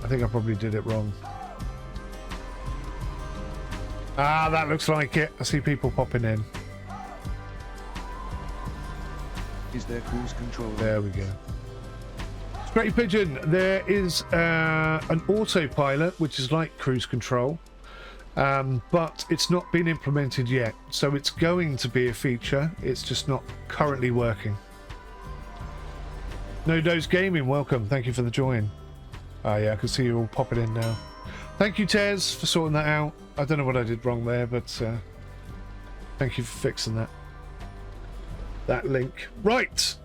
I think I probably did it wrong. Ah, that looks like it. I see people popping in. Is there cruise control? There we go. Straight Pigeon, there is an autopilot, which is like cruise control, but it's not been implemented yet. So it's going to be a feature. It's just not currently working. No Dose Gaming, welcome. Thank you for the join. Oh yeah, I can see you all popping in now. Thank you, Tez, for sorting that out. I don't know what I did wrong there, but thank you for fixing that link. Right,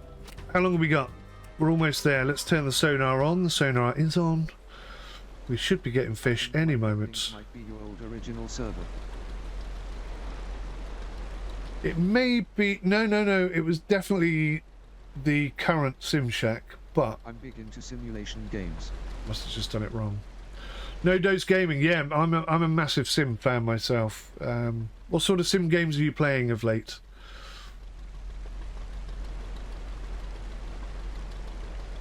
how long have we got? We're almost there. Let's turn the sonar on. The sonar is on. We should be getting fish any moment. Might be your old original server. It may be... No. It was definitely the current Sim Shack, but... I'm big into simulation games. Must have just done it wrong. No Dose Gaming, yeah, I'm a massive Sim fan myself. What sort of Sim games are you playing of late?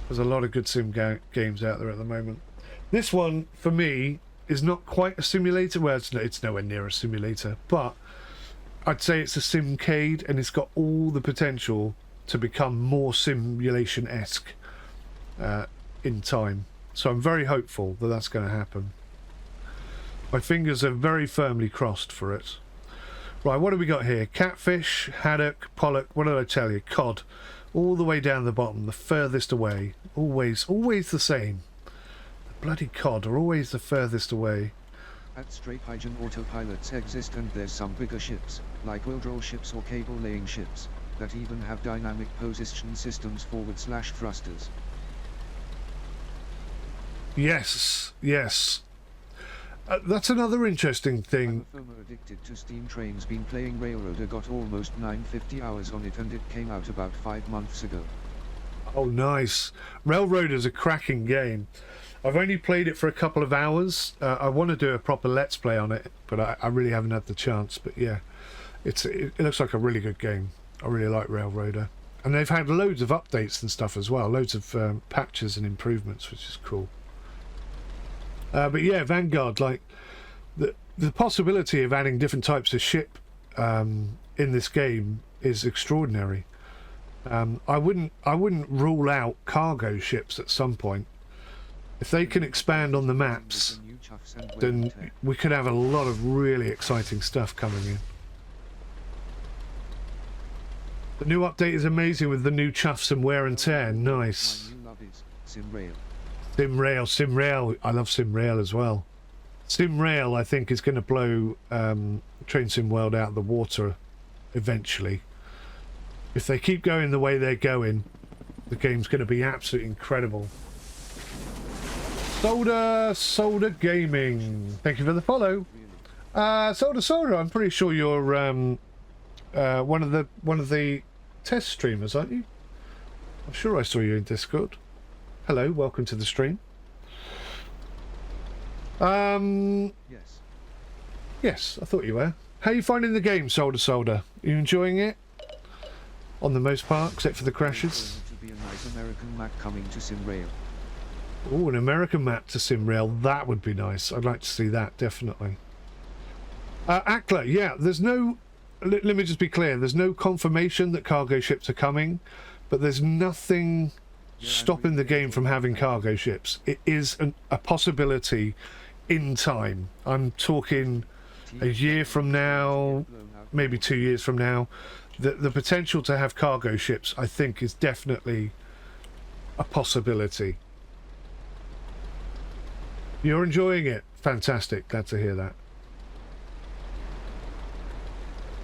There's a lot of good Sim games out there at the moment. This one, for me, is not quite a simulator. Well, it's nowhere near a simulator, but I'd say it's a Simcade, and it's got all the potential to become more simulation-esque in time. So I'm very hopeful that that's going to happen. My fingers are very firmly crossed for it. Right, what have we got here? Catfish, haddock, pollock, what did I tell you? Cod. All the way down the bottom, the furthest away. Always the same. The bloody cod are always the furthest away. At Straight Pigeon, autopilots exist, and there's some bigger ships, like wheel-draw ships or cable-laying ships, that even have dynamic position systems / thrusters. Yes. That's another interesting thing. I'm a FOMO addicted to steam trains, been playing Railroader, got almost 950 hours on it, and it came out about 5 months ago. Oh, nice. Railroader's a cracking game. I've only played it for a couple of hours. I want to do a proper Let's Play on it, but I really haven't had the chance. But yeah, it looks like a really good game. I really like Railroader. And they've had loads of updates and stuff as well. Loads of patches and improvements, which is cool. But yeah, Vanguard, like the possibility of adding different types of ship in this game is extraordinary. I wouldn't rule out cargo ships at some point. If they can expand on the maps, then we could have a lot of really exciting stuff coming in. The new update is amazing with the new chuffs and wear and tear. Nice. My new love is SimRail. SimRail. I love SimRail as well. SimRail, I think, is going to blow Train Sim World out of the water eventually. If they keep going the way they're going, the game's going to be absolutely incredible. Solder Gaming, thank you for the follow. Solder, I'm pretty sure you're one of the test streamers, aren't you? I'm sure I saw you in Discord. Hello, welcome to the stream. Yes. Yes, I thought you were. How are you finding the game, Solder? Are you enjoying it? On the most part, except for the crashes. To be a nice American Mac coming to SimRail. Oh, an American map to SimRail, that would be nice. I'd like to see that, definitely. Akla, yeah, there's no... Let me just be clear, there's no confirmation that cargo ships are coming, but there's nothing stopping the game from having cargo ships. It is a possibility in time. I'm talking a year from now, maybe 2 years from now. The potential to have cargo ships, I think, is definitely a possibility. You're enjoying it? Fantastic. Glad to hear that.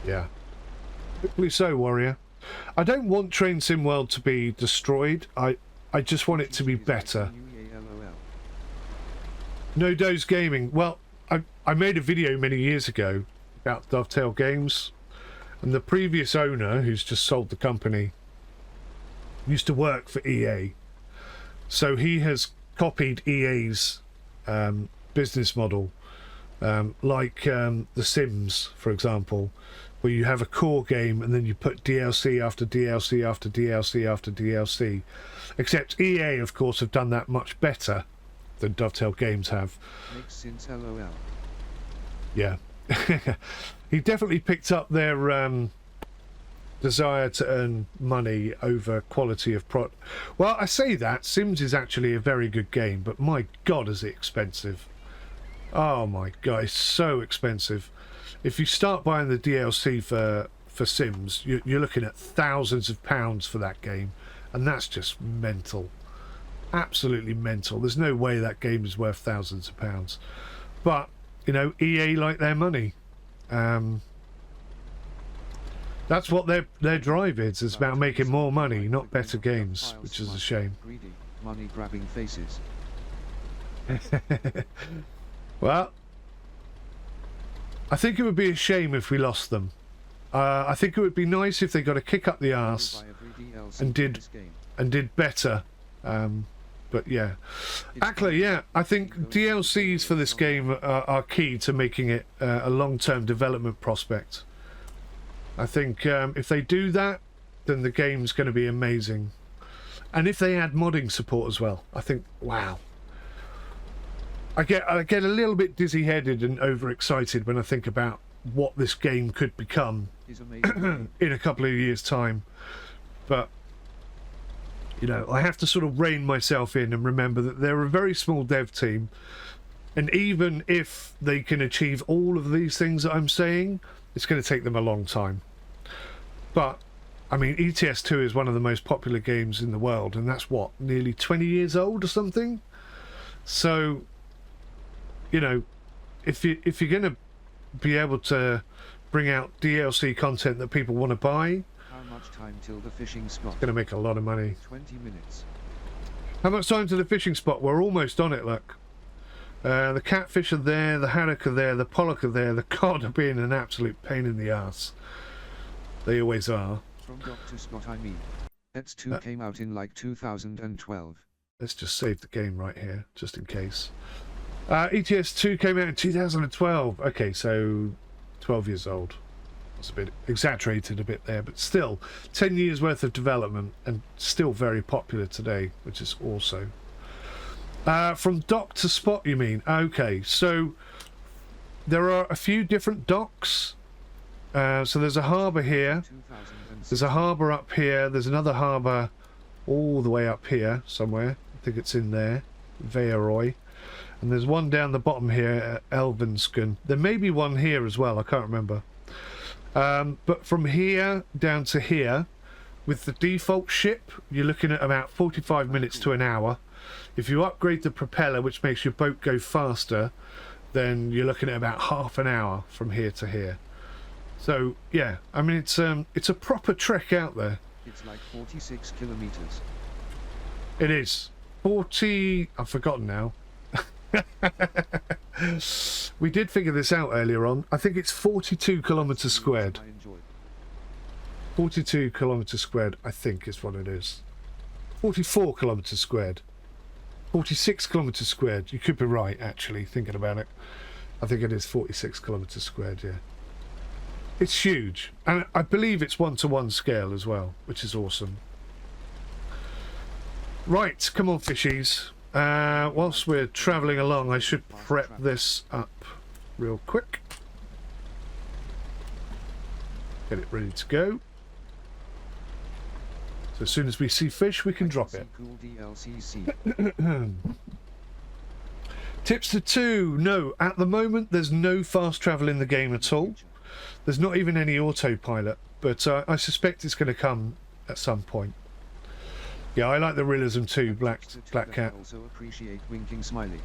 Yeah. Hopefully so, Warrior. I don't want Train Sim World to be destroyed. I just want it to be better. No Dose Gaming. Well, I made a video many years ago about Dovetail Games, and the previous owner, who's just sold the company, used to work for EA. So he has copied EA's business model, like The Sims, for example, where you have a core game and then you put DLC after DLC after DLC after DLC. Except EA, of course, have done that much better than Dovetail Games have. Makes sense, lol. Yeah. He definitely picked up their desire to earn money over quality of product. Well, I say that Sims is actually a very good game, but my god, is it expensive. Oh my god, it's so expensive. If you start buying the DLC for Sims, you're looking at thousands of pounds for that game, and that's just mental. Absolutely mental. There's no way that game is worth thousands of pounds. But, you know, EA like their money. That's what their drive is. It's about making more money, not better games, which is a shame. Greedy, money-grabbing faces. Well, I think it would be a shame if we lost them. I think it would be nice if they got a kick up the arse and did better. But yeah, actually, yeah, I think DLCs for this game are key to making it a long-term development prospect. I think if they do that, then the game's going to be amazing. And if they add modding support as well, I think, wow. I get a little bit dizzy-headed and overexcited when I think about what this game could become in a couple of years' time. But, you know, I have to sort of rein myself in and remember that they're a very small dev team. And even if they can achieve all of these things that I'm saying, it's going to take them a long time. But, I mean, ETS2 is one of the most popular games in the world, and that's what, nearly 20 years old or something? So, you know, if you're going to be able to bring out DLC content that people want to buy, how much time till the fishing spot? It's going to make a lot of money. 20 minutes. How much time to the fishing spot? We're almost on it, look. The catfish are there, the haddock are there, the pollock are there, the cod are being an absolute pain in the ass. They always are. From dock to spot, I mean. ETS2 came out in like 2012. Let's just save the game right here, just in case. ETS2 came out in 2012. Okay, so 12 years old. That's a bit exaggerated a bit there, but still 10 years worth of development and still very popular today, which is also. From dock to spot, you mean? Okay, so there are a few different docks. So there's a harbour here. There's a harbour up here. There's another harbour all the way up here somewhere. I think it's in there. Vearoy. And there's one down the bottom here at Elvenskun. There may be one here as well. I can't remember. But from here down to here, with the default ship, you're looking at about 45 minutes to an hour. If you upgrade the propeller, which makes your boat go faster, then you're looking at about half an hour from here to here. So yeah, I mean it's a proper trek out there. It's like 46 kilometers. It is 40. I've forgotten now. We did figure this out earlier on. I think it's 42 kilometers squared. 42 kilometers squared, I think is what it is. 44 kilometers squared. 46 kilometers squared. You could be right, actually, thinking about it. I think it is 46 kilometers squared, yeah. It's huge. And I believe it's 1-to-1 scale as well, which is awesome. Right, come on, fishies. Whilst we're travelling along, I should prep this up real quick. Get it ready to go. So as soon as we see fish, we can drop it. Tips to 2. No, at the moment there's no fast travel in the game at all. There's not even any autopilot, but I suspect it's going to come at some point. Yeah, I like the realism too, Black Cat. Also appreciate winking smiley.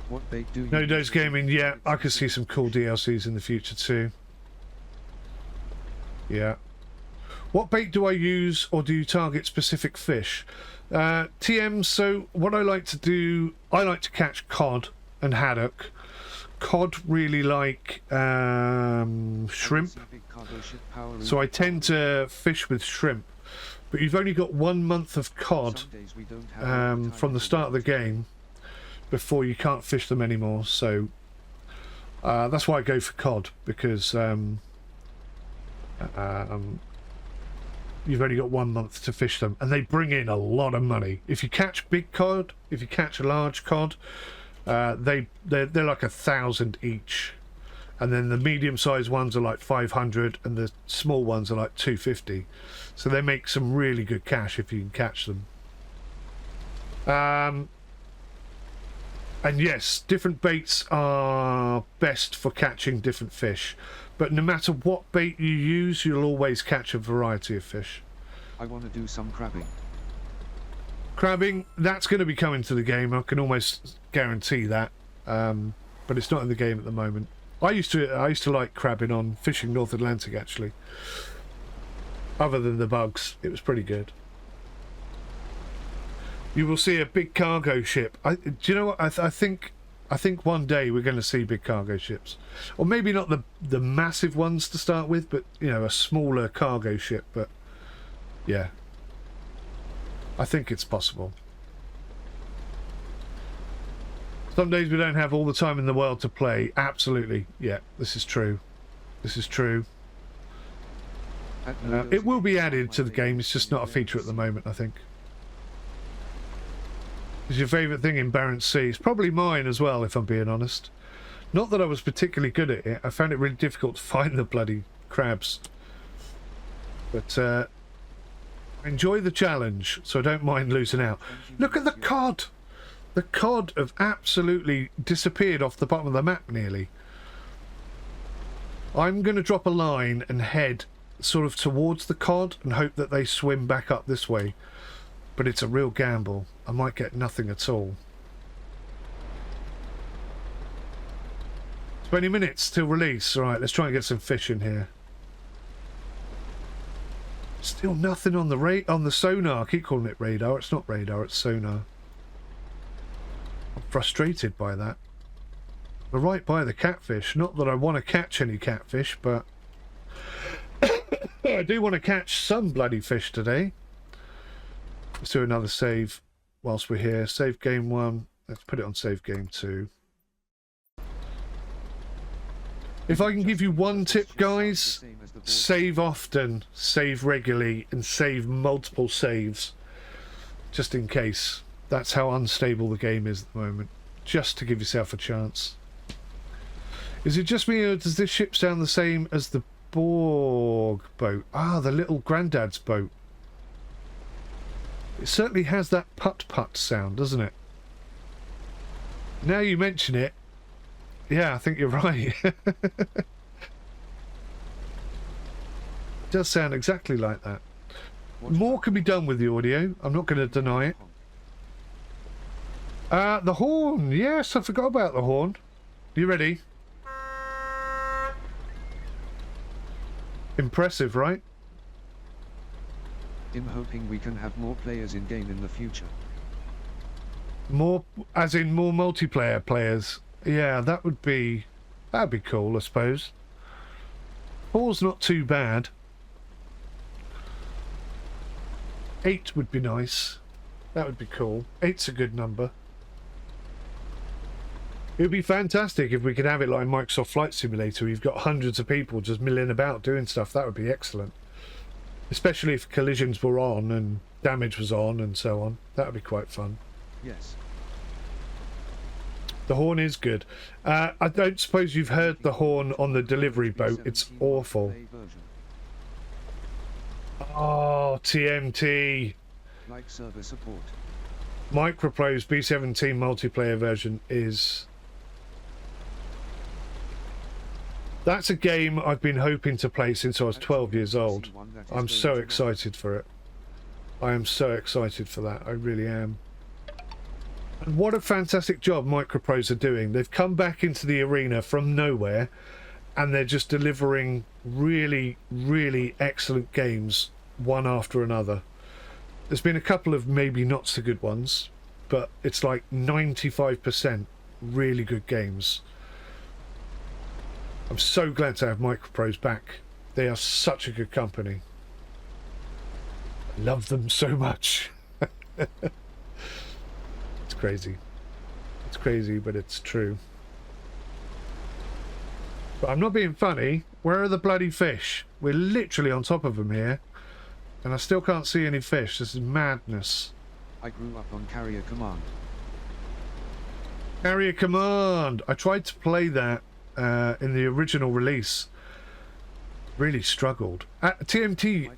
What bait do you No Days Gaming, yeah, I could see some cool DLCs in the future too. Yeah. What bait do I use, or do you target specific fish? TM, so what I like to do, I like to catch cod and haddock. Cod really like shrimp, so I tend to fish with shrimp. But you've only got 1 month of cod from the start of the game before you can't fish them anymore, so that's why I go for cod, because you've only got 1 month to fish them, and they bring in a lot of money. If you catch big cod, if you catch a large cod, they're like 1,000 each, and then the medium-sized ones are like 500, and the small ones are like 250. So they make some really good cash if you can catch them. And yes, different baits are best for catching different fish, but no matter what bait you use, you'll always catch a variety of fish. I want to do some crabbing. Crabbing, that's going to be coming to the game. I can almost guarantee that, but it's not in the game at the moment. I used to like crabbing on Fishing North Atlantic, actually. Other than the bugs, it was pretty good. You will see a big cargo ship. Do you know what? I think one day we're going to see big cargo ships, or maybe not the massive ones to start with, but you know, a smaller cargo ship. But yeah, I think it's possible. Some days we don't have all the time in the world to play. Absolutely, yeah, this is true. This is true. It will be added to the game. It's just not a feature at the moment, I think. Is your favourite thing in Barents Sea? It's probably mine as well, if I'm being honest. Not that I was particularly good at it. I found it really difficult to find the bloody crabs. But I enjoy the challenge, so I don't mind losing out. Look at the cod! The cod have absolutely disappeared off the bottom of the map nearly. I'm going to drop a line and head sort of towards the cod and hope that they swim back up this way. But it's a real gamble. I might get nothing at all. 20 minutes till release. Alright, let's try and get some fish in here. Still nothing on the sonar. I keep calling it radar. It's not radar, it's sonar. I'm frustrated by that. We're right by the catfish. Not that I want to catch any catfish, but I do want to catch some bloody fish today. Let's do another save whilst we're here. Save game 1. Let's put it on save game 2. If I can give you one tip, guys, save often, save regularly, and save multiple saves. Just in case. That's how unstable the game is at the moment. Just to give yourself a chance. Is it just me, or does this ship sound the same as the Borg boat? Ah, the little granddad's boat. It certainly has that putt-putt sound, doesn't it? Now you mention it, yeah, I think you're right. It does sound exactly like that. More can be done with the audio, I'm not going to deny it. The horn, yes, I forgot about the horn. You ready? Impressive, right? I'm hoping we can have more players in game in the future. More, as in more multiplayer players. Yeah, that'd be cool, I suppose. 4's not too bad. 8 would be nice. That would be cool. 8's a good number. It would be fantastic if we could have it like Microsoft Flight Simulator. You've got hundreds of people just milling about doing stuff. That would be excellent. Especially if collisions were on and damage was on and so on. That would be quite fun. Yes. The horn is good. I don't suppose you've heard the horn on the delivery boat. It's awful. Oh, TMT. Like server support. Micropro's B17 multiplayer version is... That's a game I've been hoping to play since I was 12 years old. I'm so excited for it. I am so excited for that. I really am. And what a fantastic job Micropros are doing. They've come back into the arena from nowhere and they're just delivering really, really excellent games one after another. There's been a couple of maybe not so good ones, but it's like 95% really good games. I'm so glad to have Micropros back. They are such a good company. I love them so much. It's crazy. It's crazy, but it's true. But I'm not being funny. Where are the bloody fish? We're literally on top of them here. and I still can't see any fish. This is madness. I grew up on Carrier Command. Carrier Command! I tried to play that in the original release. Really struggled. TMT,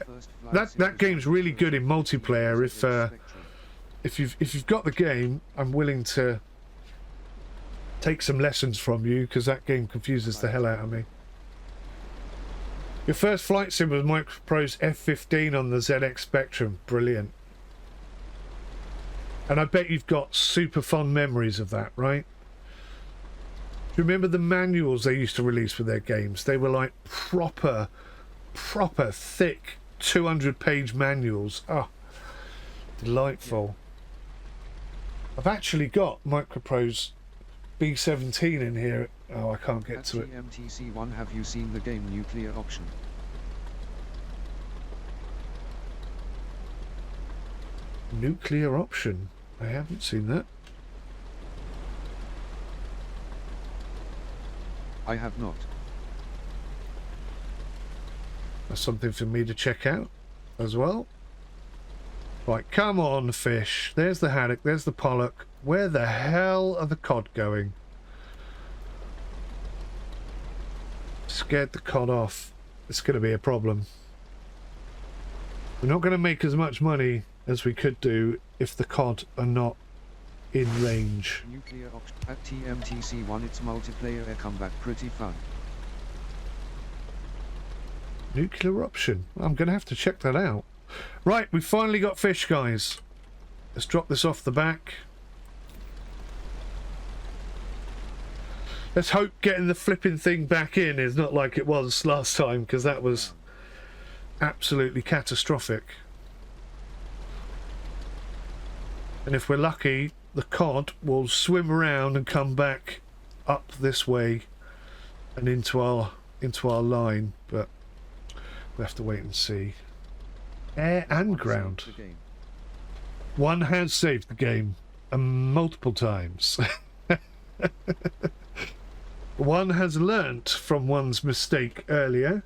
that game's really good in multiplayer. If you've got the game, I'm willing to take some lessons from you, because that game confuses the hell out of me. Your first flight sim was Microprose F15 on the ZX Spectrum. Brilliant. And I bet you've got super fond memories of that, right? Do you remember the manuals they used to release for their games? They were like proper thick 200-page manuals. Oh, delightful. I've actually got Microprose B17 in here. Oh, I can't get to it. TMTC1, have you seen the game Nuclear Option? Nuclear Option? I haven't seen that. I have not. That's something for me to check out as well. Right, come on, fish. There's the haddock, there's the pollock. Where the hell are the cod going? Scared the cod off. It's going to be a problem. We're not going to make as much money as we could do if the cod are not in range. Nuclear Option at TMTC1, it's multiplayer comeback, pretty fun. Nuclear Option. I'm going to have to check that out. Right, we finally got fish, guys. Let's drop this off the back. Let's hope getting the flipping thing back in is not like it was last time, because that was absolutely catastrophic. And if we're lucky, the cod will swim around and come back up this way and into our line, but we'll have to wait and see. Air and ground. One has saved the game multiple times. One has learnt from one's mistake earlier,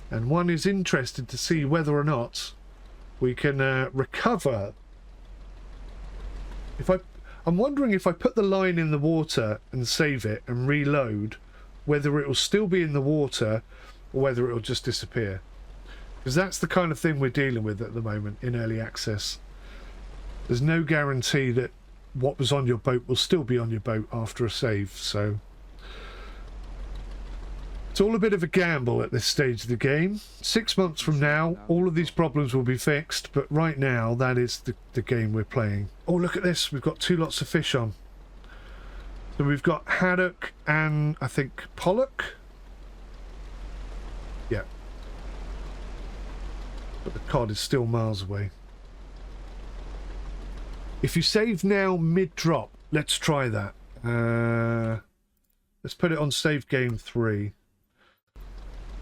and one is interested to see whether or not we can recover. I'm wondering if I put the line in the water and save it and reload, whether it will still be in the water or whether it will just disappear. Because that's the kind of thing we're dealing with at the moment in early access. There's no guarantee that what was on your boat will still be on your boat after a save, so it's all a bit of a gamble at this stage of the game. 6 months from now, all of these problems will be fixed, but right now, that is the game we're playing. Oh, look at this. We've got 2 lots of fish on. So we've got haddock and, I think, pollock. Yeah. But the cod is still miles away. If you save now mid-drop, let's try that. Let's put it on save game 3.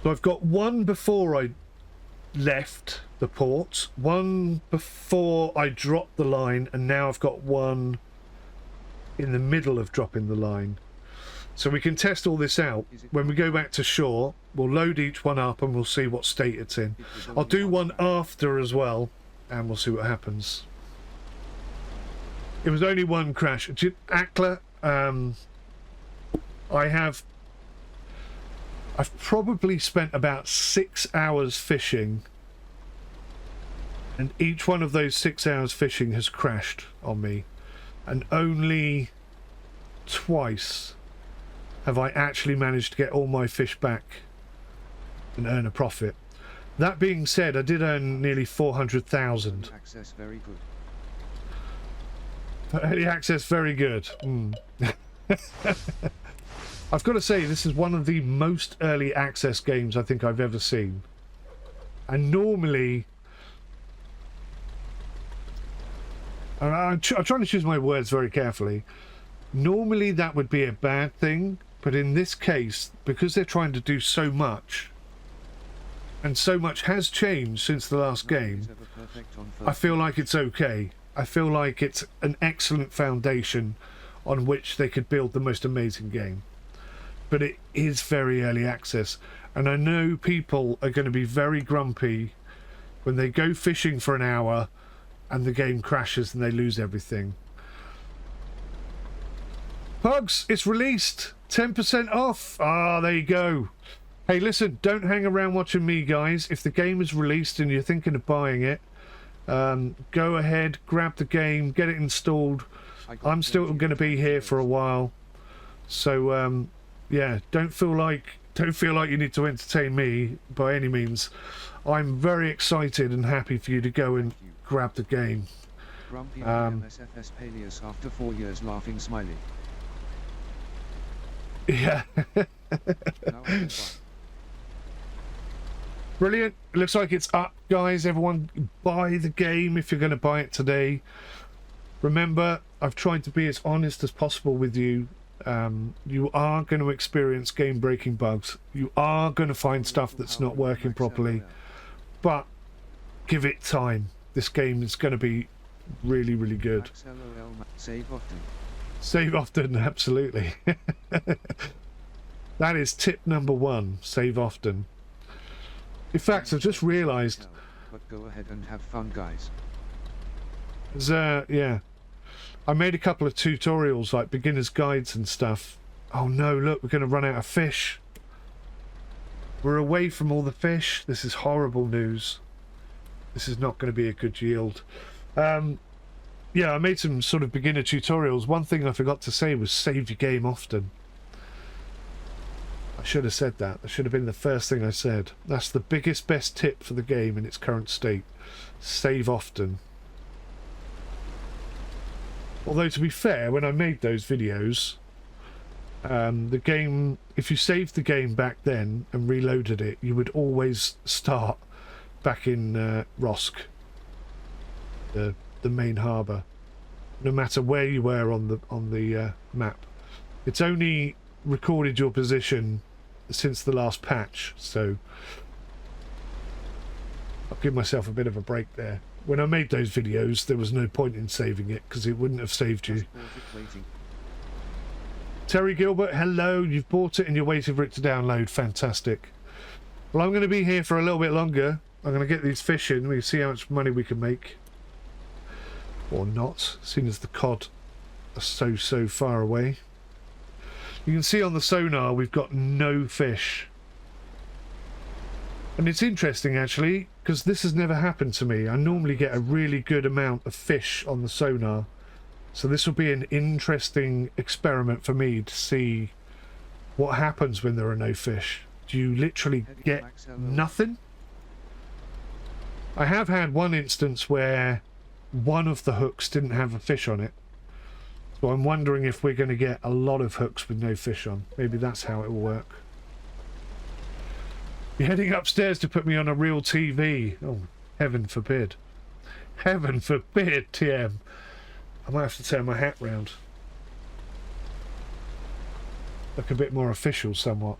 So I've got one before I left the port, one before I dropped the line, and now I've got one in the middle of dropping the line. So we can test all this out. When we go back to shore, we'll load each one up and we'll see what state it's in. I'll do one after as well, and we'll see what happens. It was only one crash. Akla, I've probably spent about 6 hours fishing, and each one of those 6 hours fishing has crashed on me, and only twice have I actually managed to get all my fish back and earn a profit. That being said, I did earn nearly 400,000. Access very good. Early access very good. I've got to say, this is one of the most early access games I think I've ever seen. And normally, and I'm trying to choose my words very carefully, normally that would be a bad thing, but in this case, because they're trying to do so much, and so much has changed since the last game, I feel like it's okay. I feel like it's an excellent foundation on which they could build the most amazing game. But it is very early access, and I know people are going to be very grumpy when they go fishing for an hour and the game crashes and they lose everything. Pugs, it's released. 10% off. Ah, there you go. Hey, listen, don't hang around watching me, guys. If the game is released and you're thinking of buying it, go ahead, grab the game, get it installed. I'm still going to be here for a while. So, yeah, don't feel like you need to entertain me by any means. I'm very excited and happy for you to go and grab the game. Grumpy MSFS Peleus after 4 years laughing smiley. Yeah. Brilliant. It looks like it's up, guys. Everyone buy the game if you're going to buy it today. Remember, I've tried to be as honest as possible with you. You are going to experience game-breaking bugs. You are going to find stuff that's not working properly. But give it time. This game is going to be really, really good. Save often. Save often, absolutely. That is tip number 1. Save often. In fact, I've just realised. But go ahead and have fun, guys. Yeah, I made a couple of tutorials, like beginner's guides and stuff. Oh no! Look, we're going to run out of fish. We're away from all the fish. This is horrible news. This is not going to be a good yield. Yeah, I made some sort of beginner tutorials. One thing I forgot to say was save your game often. I should have said that. That should have been the first thing I said. That's the biggest, best tip for the game in its current state. Save often. Although, to be fair, when I made those videos, the game, if you saved the game back then and reloaded it, you would always start back in Rosk, the main harbour, no matter where you were on the map. It's only recorded your position since the last patch, so I'll give myself a bit of a break there. When I made those videos, there was no point in saving it because it wouldn't have saved you. Terry Gilbert, hello. You've bought it and you're waiting for it to download. Fantastic. Well, I'm going to be here for a little bit longer. I'm going to get these fish in. We see how much money we can make. Or not, seeing as the cod are so far away. You can see on the sonar we've got no fish. And it's interesting, actually, because this has never happened to me. I normally get a really good amount of fish on the sonar. So this will be an interesting experiment for me to see what happens when there are no fish. Do you literally get nothing? I have had one instance where one of the hooks didn't have a fish on it. So I'm wondering if we're going to get a lot of hooks with no fish on. Maybe that's how it will work. You're heading upstairs to put me on a real TV. Oh, heaven forbid. Heaven forbid, TM. I might have to turn my hat round. Look a bit more official, somewhat.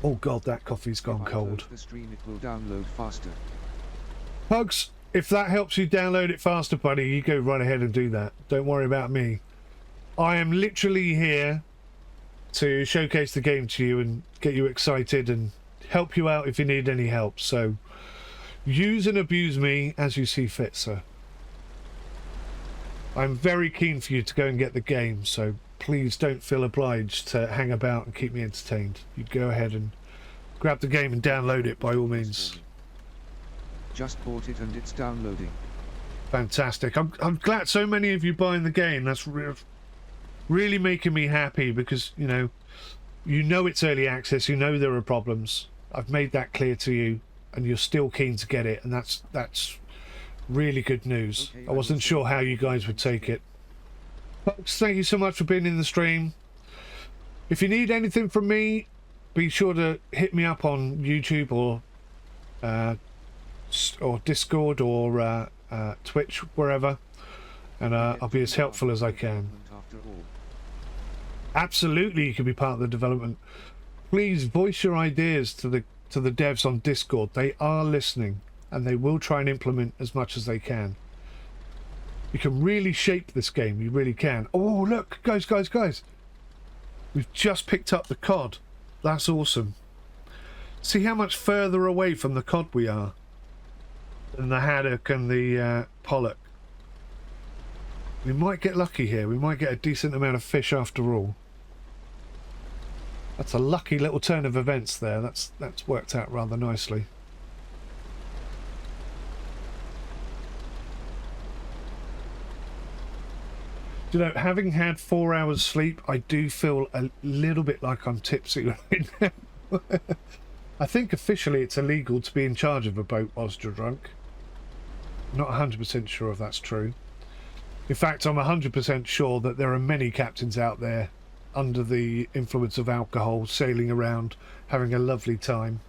Oh god, that coffee's gone cold. The stream, it will download faster. Pugs, if that helps you download it faster, buddy, you go right ahead and do that. Don't worry about me. I am literally here to showcase the game to you and get you excited and help you out if you need any help. So use and abuse me as you see fit, sir. I'm very keen for you to go and get the game, so please don't feel obliged to hang about and keep me entertained. You go ahead and grab the game and download it by all means. Just bought it and it's downloading. Fantastic. I'm glad so many of you buying the game. That's really making me happy because, you know it's early access, you know there are problems. I've made that clear to you and you're still keen to get it, and that's really good news. Okay, I wasn't sure how you guys would take it. Folks, thank you so much for being in the stream. If you need anything from me, be sure to hit me up on YouTube or Discord or Twitch, wherever, and I'll be as helpful as I can. Absolutely, you can be part of the development. Please voice your ideas to the devs on Discord. They are listening and they will try and implement as much as they can. You can really shape this game, you really can. Oh look, guys, we've just picked up the cod. That's awesome. See how much further away from the cod we are than the haddock and the pollock. We might get lucky here. We might get a decent amount of fish after all. That's a lucky little turn of events there. That's worked out rather nicely. You know, having had 4 hours sleep, I do feel a little bit like I'm tipsy right now. I think officially it's illegal to be in charge of a boat whilst you're drunk. I'm not 100% sure if that's true. In fact, I'm 100% sure that there are many captains out there under the influence of alcohol, sailing around, having a lovely time.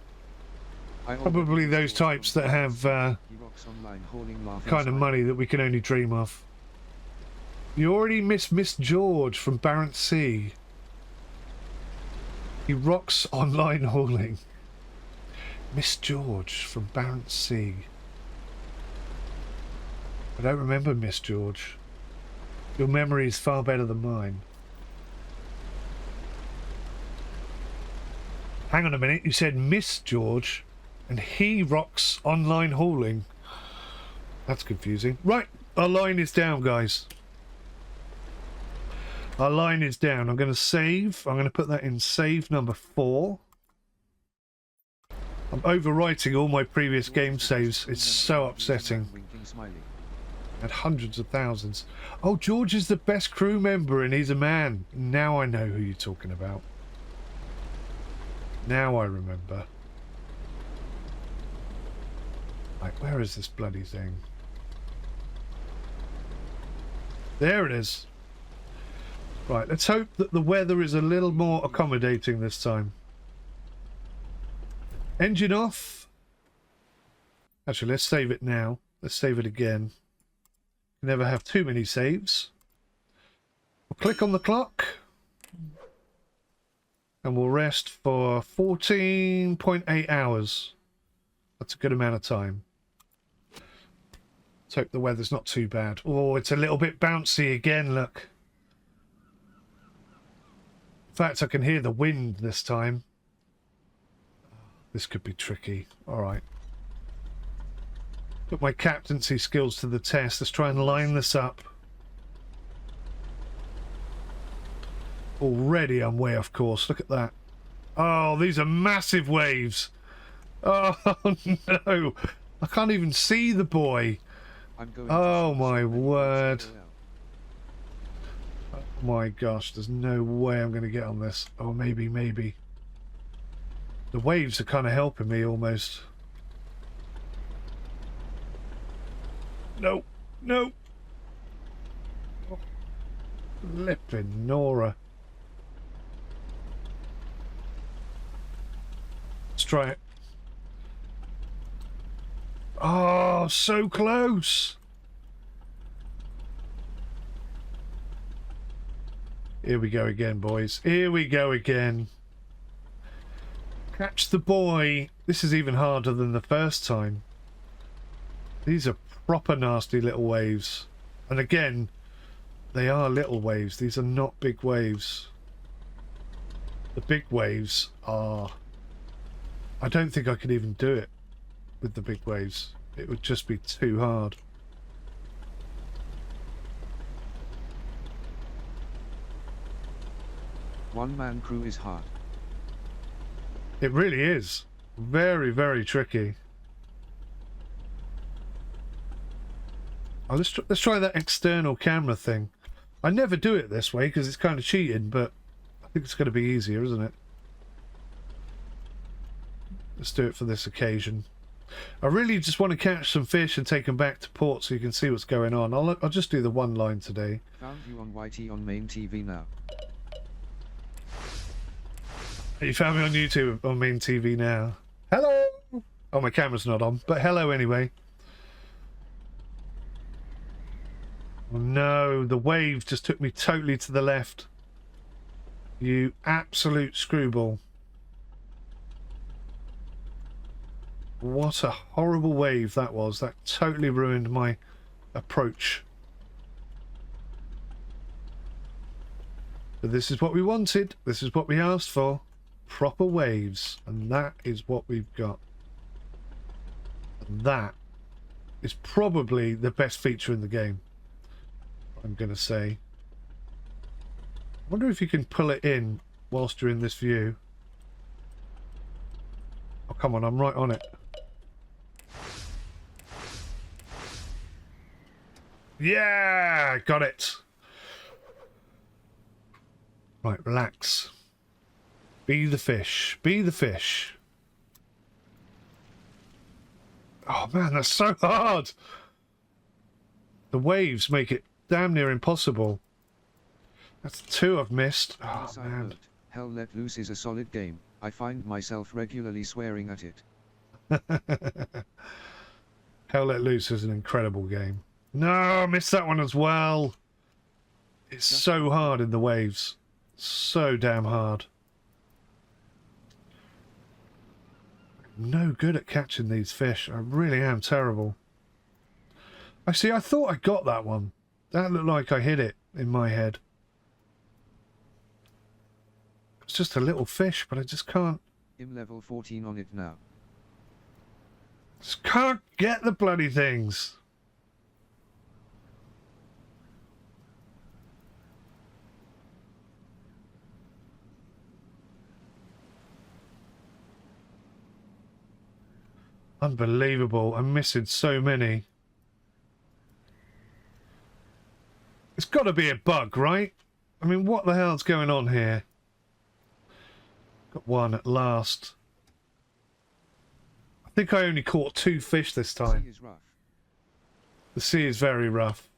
Probably those types that have kind of money that we can only dream of. You already missed Miss George from Barents Sea. He rocks online hauling. Miss George from Barents Sea. I don't remember Miss George. Your memory is far better than mine. Hang on a minute, you said Miss George and he rocks online hauling. That's confusing. Right, our line is down, guys. Our line is down. I'm going to save. I'm going to put that in save number 4. I'm overwriting all my previous game saves. It's so upsetting. Had hundreds of thousands. Oh, George is the best crew member and he's a man. Now I know who you're talking about. Now I remember. Like, where is this bloody thing? There it is. Right, let's hope that the weather is a little more accommodating this time. Engine off. Actually, let's save it now. Let's save it again. Never have too many saves. We'll click on the clock. And we'll rest for 14.8 hours. That's a good amount of time. Let's hope the weather's not too bad. Oh, it's a little bit bouncy again, look. In fact, I can hear the wind this time. This could be tricky. All right. Put my captaincy skills to the test. Let's try and line this up. Already I'm way off course. Look at that. Oh, these are massive waves. Oh, no. I can't even see the boy. Oh, my word. Oh, my gosh. There's no way I'm going to get on this. Oh, maybe. The waves are kind of helping me almost. No. Oh, flipping Nora. Let's try it. Oh, so close. Here we go again, boys. Here we go again. Catch the boy. This is even harder than the first time. These are proper nasty little waves. And again, they are little waves. These are not big waves. The big waves are... I don't think I could even do it with the big waves. It would just be too hard. One-man crew is hard. It really is. Very, very tricky. Oh, let's try that external camera thing. I never do it this way because it's kind of cheating, but I think it's going to be easier, isn't it? Let's do it for this occasion. I really just want to catch some fish and take them back to port so you can see what's going on. I'll just do the one line today. Found you on YT on main TV now. You found me on YouTube on main TV now. Hello! Oh, my camera's not on, but hello anyway. Oh no, the wave just took me totally to the left. You absolute screwball. What a horrible wave that was. That totally ruined my approach. But this is what we wanted. This is what we asked for. proper waves, and that is what we've got. And that is probably the best feature in the game, I'm gonna say. I wonder if you can pull it in whilst you're in this view. Oh, come on, I'm right on it. Yeah, got it. Right, relax. Be the fish. Be the fish. Oh man, that's so hard. The waves make it damn near impossible. That's 2 I've missed. Oh man. Note, Hell Let Loose is a solid game. I find myself regularly swearing at it. Hell Let Loose is an incredible game. No, I missed that one as well. It's so hard in the waves. So damn hard. I'm no good at catching these fish. I really am terrible. Actually, I thought I got that one. That looked like I hit it in my head. It's just a little fish, but I just can't. I'm level 14 on it now. Just can't get the bloody things. Unbelievable. I'm missing so many. It's got to be a bug, right? I mean, what the hell's going on here? Got one at last. I think I only caught 2 fish this time. Sea is rough. The sea is very rough.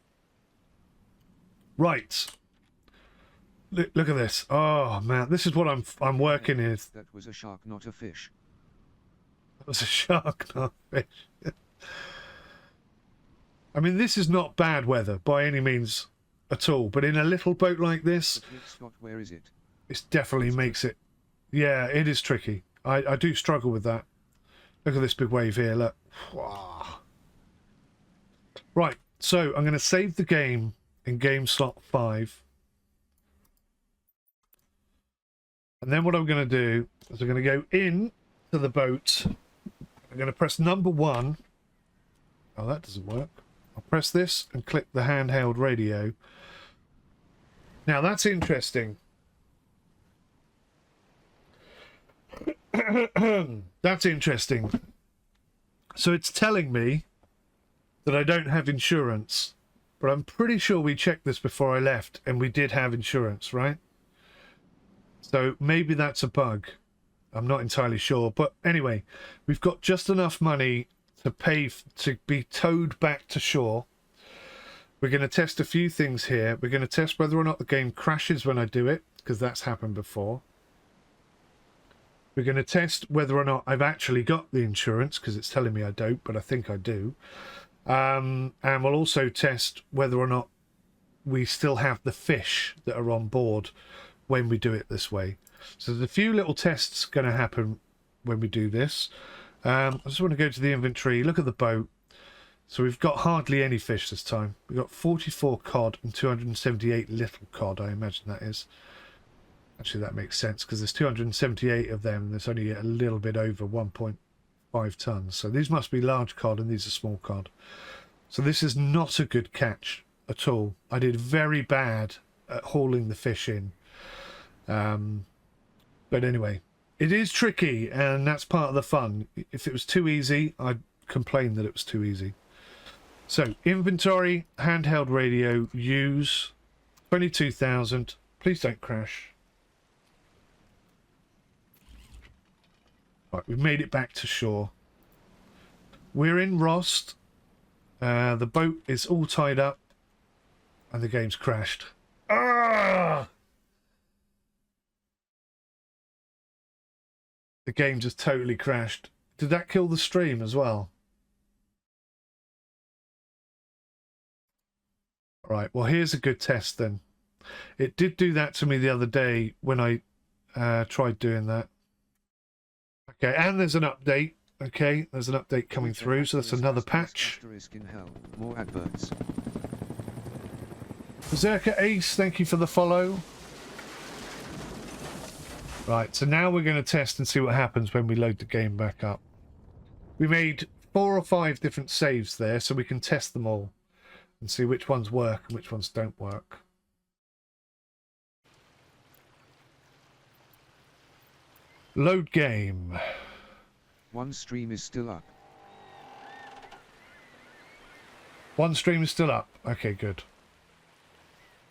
Right. Look at this. Oh man, this is what I'm working with. That was a shark, not a fish. That was a shark, not a fish. I mean, this is not bad weather by any means at all, but in a little boat like this, Scott, where is it? it definitely makes it. Yeah, it is tricky. I do struggle with that. Look at this big wave here. Look. Wow. Right, so I'm going to save the game in game slot 5. And then what I'm going to do is I'm going to go in to the boat. I'm going to press number 1. Oh, that doesn't work. I'll press this and click the handheld radio. Now that's interesting. That's interesting. So it's telling me that I don't have insurance, but I'm pretty sure we checked this before I left and we did have insurance, right? So maybe that's a bug. I'm not entirely sure, but anyway, we've got just enough money to pay to be towed back to shore. We're going to test a few things here. We're going to test whether or not the game crashes when I do it, because that's happened before. We're going to test whether or not I've actually got the insurance, because it's telling me I don't, but I think I do. And we'll also test whether or not we still have the fish that are on board when we do it this way. So there's a few little tests going to happen when we do this. I just want to go to the inventory, look at the boat. So we've got hardly any fish this time. We've got 44 cod and 278 little cod, I imagine that is. Actually, that makes sense because there's 278 of them and there's only a little bit over 1.5 tons. So these must be large cod and these are small cod. So this is not a good catch at all. I did very bad at hauling the fish in. But anyway, it is tricky and that's part of the fun. If it was too easy, I'd complain that it was too easy. So inventory, handheld radio, use 22,000. Please don't crash. Right, we've made it back to shore. We're in Rost. The boat is all tied up and the game's crashed. Ah! The game just totally crashed. Did that kill the stream as well? Right, well, here's a good test then. It did do that to me the other day when I tried doing that. Okay, and there's an update. Okay, there's an update coming through, so that's another patch. More adverts. Berserker Ace, thank you for the follow. Right, so now we're going to test and see what happens when we load the game back up. We made 4 or 5 different saves there, so we can test them all and see which ones work and which ones don't work. Load game. One stream is still up. One stream is still up. Okay, good.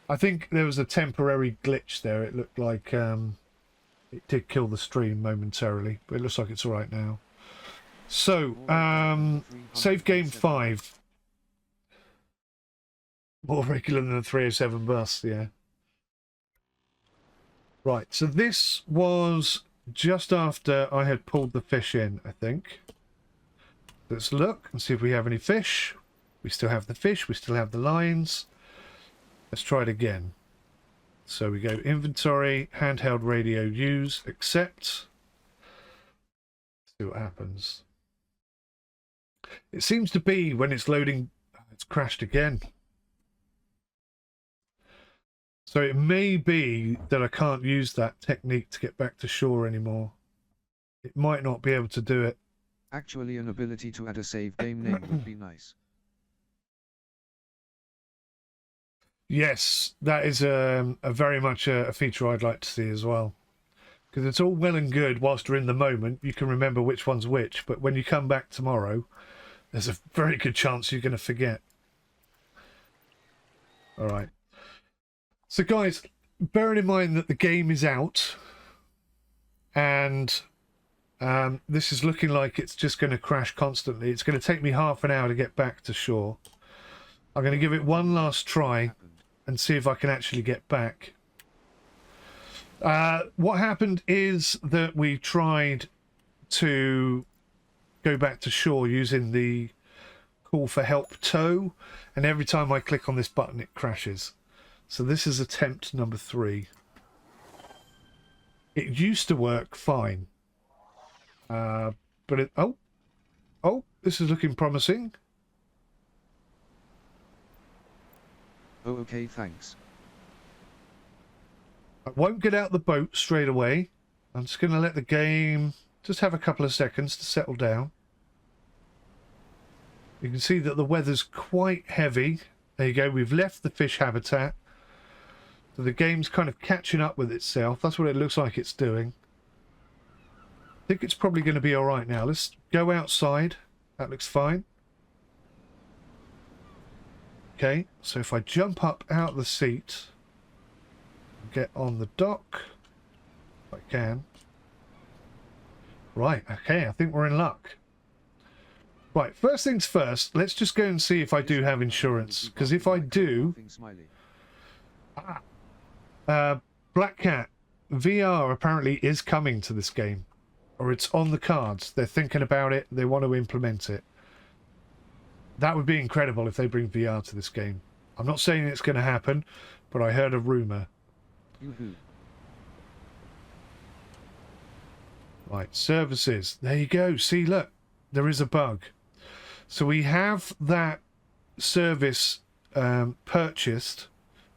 I think there was a temporary glitch there. It looked like it did kill the stream momentarily, but it looks like it's all right now. So, save game 5. More regular than the 307 bus, yeah. Right, so this was just after I had pulled the fish in, I think. Let's look and see if we have any fish. We still have the fish, we still have the lines. Let's try it again. So we go inventory, handheld radio, use, accept. See what happens. It seems to be when it's loading, it's crashed again. So it may be that I can't use that technique to get back to shore anymore. It might not be able to do it. Actually, an ability to add a save game name would be nice. Yes, that is a very much a feature I'd like to see as well. Because it's all well and good whilst you're in the moment, you can remember which one's which, but when you come back tomorrow, there's a very good chance you're going to forget. All right. So guys, bearing in mind that the game is out, and this is looking like it's just going to crash constantly. It's going to take me half an hour to get back to shore. I'm going to give it one last try and see if I can actually get back. What happened is that we tried to go back to shore using the call for help tow, and every time I click on this button it crashes. So this is attempt number 3. It used to work fine, but it oh this is looking promising. Oh, okay, thanks. I won't get out the boat straight away. I'm just going to let the game just have a couple of seconds to settle down. You can see that the weather's quite heavy. There you go, we've left the fish habitat. So the game's kind of catching up with itself. That's what it looks like it's doing. I think it's probably going to be all right now. Let's go outside. That looks fine. Okay, so if I jump up out of the seat, get on the dock, if I can. Right, okay, I think we're in luck. Right, first things first, let's just go and see if I do have insurance, because if I do... Black Cat, VR apparently is coming to this game, or it's on the cards. They're thinking about it, they want to implement it. That would be incredible if they bring VR to this game. I'm not saying it's going to happen, but I heard a rumour. Right, services. There you go. See, look, there is a bug. So we have that service purchased,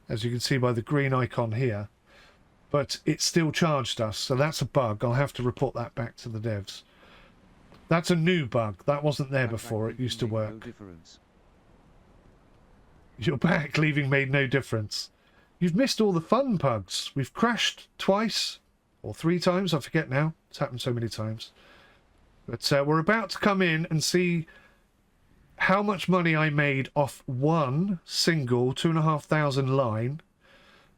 as you can see by the green icon here, but it still charged us. So that's a bug. I'll have to report that back to the devs. That's a new bug. That wasn't there before. It used to work. Your back leaving made no difference. You've missed all the fun bugs. We've crashed twice or 3 times. I forget now. It's happened so many times. But we're about to come in and see how much money I made off one single 2,500 line.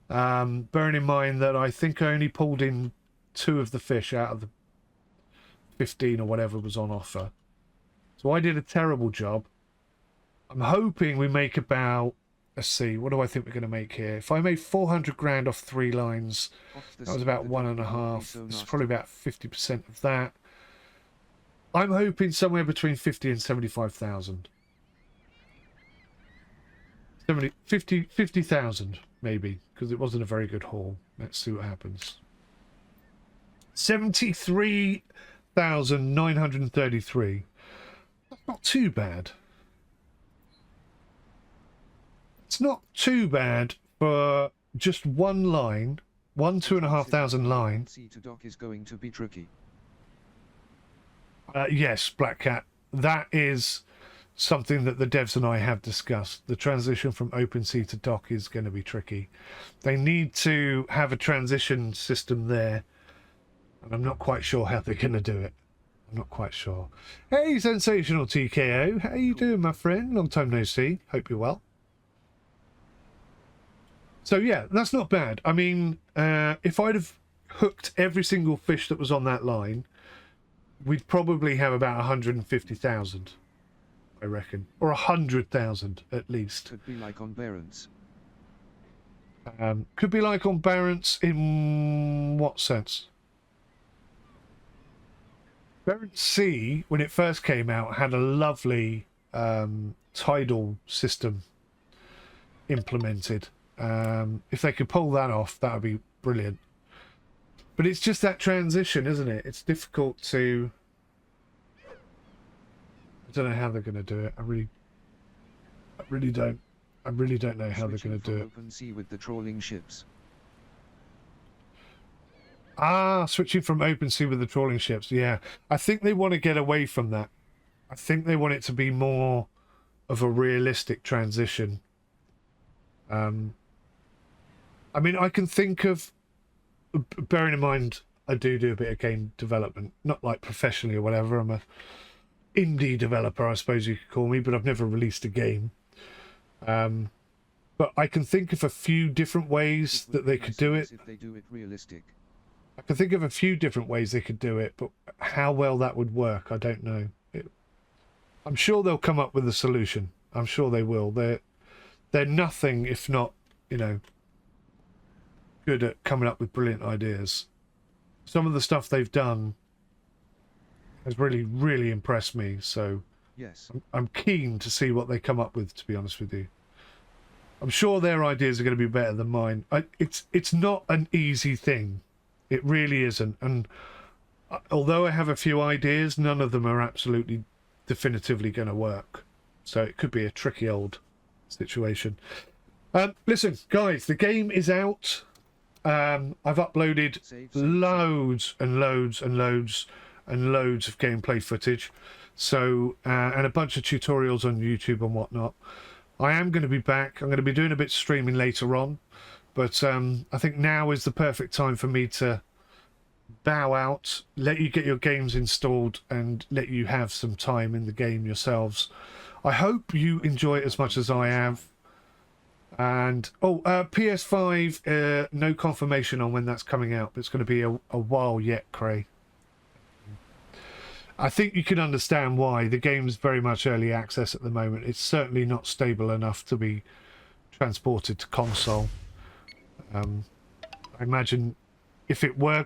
Bearing in mind that I think I only pulled in 2 of the fish out of the 15 or whatever was on offer. So I did a terrible job. I'm hoping we make about, let's see, what do I think we're going to make here? If I made 400 grand off 3 lines, that was about 1.5. This is probably about 50% of that. I'm hoping somewhere between 50 and 75,000. 50,000 maybe, because it wasn't a very good haul. Let's see what happens. 73,933. That's not too bad. It's not too bad for just one line 2,500 line. Sea to dock is going to be tricky. Yes, Black Cat. That is something that the devs and I have discussed. The transition from OpenSea to dock is going to be tricky. They need to have a transition system there, and I'm not quite sure how they're going to do it. I'm not quite sure. Hey, Sensational TKO. How you doing, my friend? Long time no see. Hope you're well. So yeah, that's not bad. I mean, if I'd have hooked every single fish that was on that line, we'd probably have about 150,000, I reckon, or 100,000 at least. Could be like on Barents. Could be like on Barents in what sense? Barents Sea, when it first came out, had a lovely tidal system implemented. If they could pull that off, that would be brilliant. But it's just that transition, isn't it? It's difficult to... I don't know how they're going to do it. I really don't know how they're going to do it. Open sea with the trawling ships. Ah, switching from open sea with the trawling ships. Yeah, I think they want to get away from that. I think they want it to be more of a realistic transition. I mean, I can think of, bearing in mind, I do a bit of game development, not like professionally or whatever. I'm a indie developer, I suppose you could call me, but I've never released a game. But I can think of a few different ways that they could do it. If they do it realistic. I can think of a few different ways they could do it, but how well that would work, I don't know. I'm sure they'll come up with a solution. I'm sure they will. They're nothing if not, you know, good at coming up with brilliant ideas. Some of the stuff they've done has really impressed me, so yes, I'm keen to see what they come up with, to be honest with you. I'm sure their ideas are going to be better than mine. It's not an easy thing. It really isn't. And although I have a few ideas, none of them are absolutely definitively going to work. So it could be a tricky old situation. Listen, guys, the game is out. I've uploaded loads and loads and loads and loads of gameplay footage. So, and a bunch of tutorials on YouTube and whatnot. I am going to be back. I'm going to be doing a bit of streaming later on. But I think now is the perfect time for me to bow out, let you get your games installed, and let you have some time in the game yourselves. I hope you enjoy it as much as I have. And, PS5, no confirmation on when that's coming out. But it's going to be a while yet, Cray. I think you can understand why. The game's very much early access at the moment. It's certainly not stable enough to be transported to console. I imagine if it were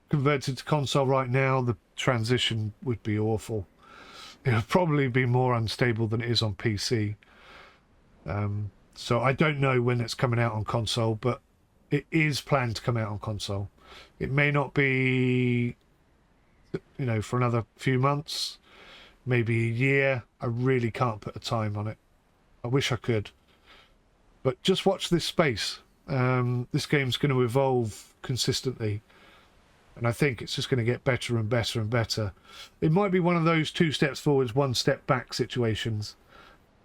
converted to console right now, the transition would be awful. It would probably be more unstable than it is on PC. So I don't know when it's coming out on console, but it is planned to come out on console. It may not be, you know, for another few months, maybe a year. I really can't put a time on it. I wish I could. But just watch this space. This game's going to evolve consistently, and I think it's just going to get better and better and better. It might be one of those 2 steps forwards, 1 step back situations,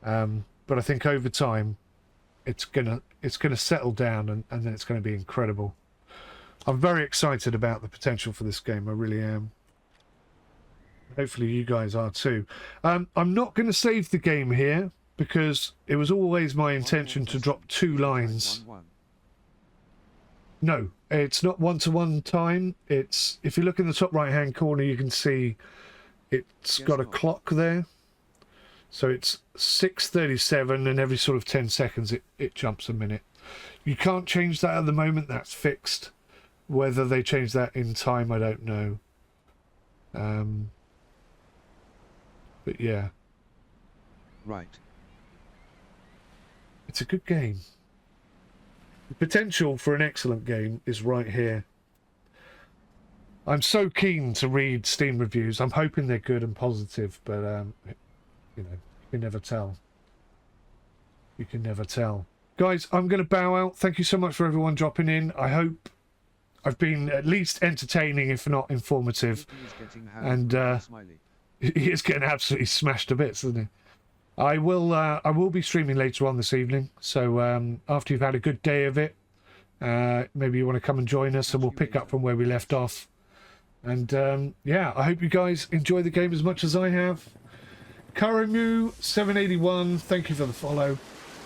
but I think over time it's gonna settle down, and then it's going to be incredible. I'm very excited about the potential for this game. I really am. Hopefully you guys are too. I'm not going to save the game here because it was always my intention to drop 2 lines. No, it's not one-to-one time. It's, if you look in the top right-hand corner, you can see it's got a clock there. So it's 6:37, and every sort of 10 seconds it jumps a minute. You can't change that at the moment. That's fixed. Whether they change that in time, I don't know. But yeah. Right. It's a good game. The potential for an excellent game is right here. I'm so keen to read Steam reviews. I'm hoping they're good and positive, but you know, you can never tell. You can never tell. Guys, I'm going to bow out. Thank you so much for everyone dropping in. I hope I've been at least entertaining, if not informative. And he is getting absolutely smashed to bits, isn't he? I will be streaming later on this evening. So after you've had a good day of it, maybe you want to come and join us, and we'll pick up from where we left off. And yeah, I hope you guys enjoy the game as much as I have. Karamu781, thank you for the follow.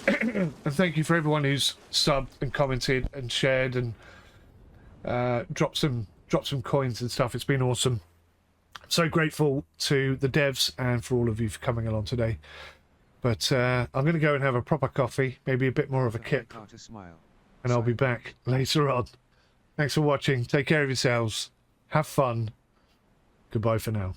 And thank you for everyone who's subbed and commented and shared and dropped some coins and stuff. It's been awesome. So grateful to the devs and for all of you for coming along today. But I'm going to go and have a proper coffee, maybe a bit more of a kip, and I'll be back later on. Thanks for watching. Take care of yourselves. Have fun. Goodbye for now.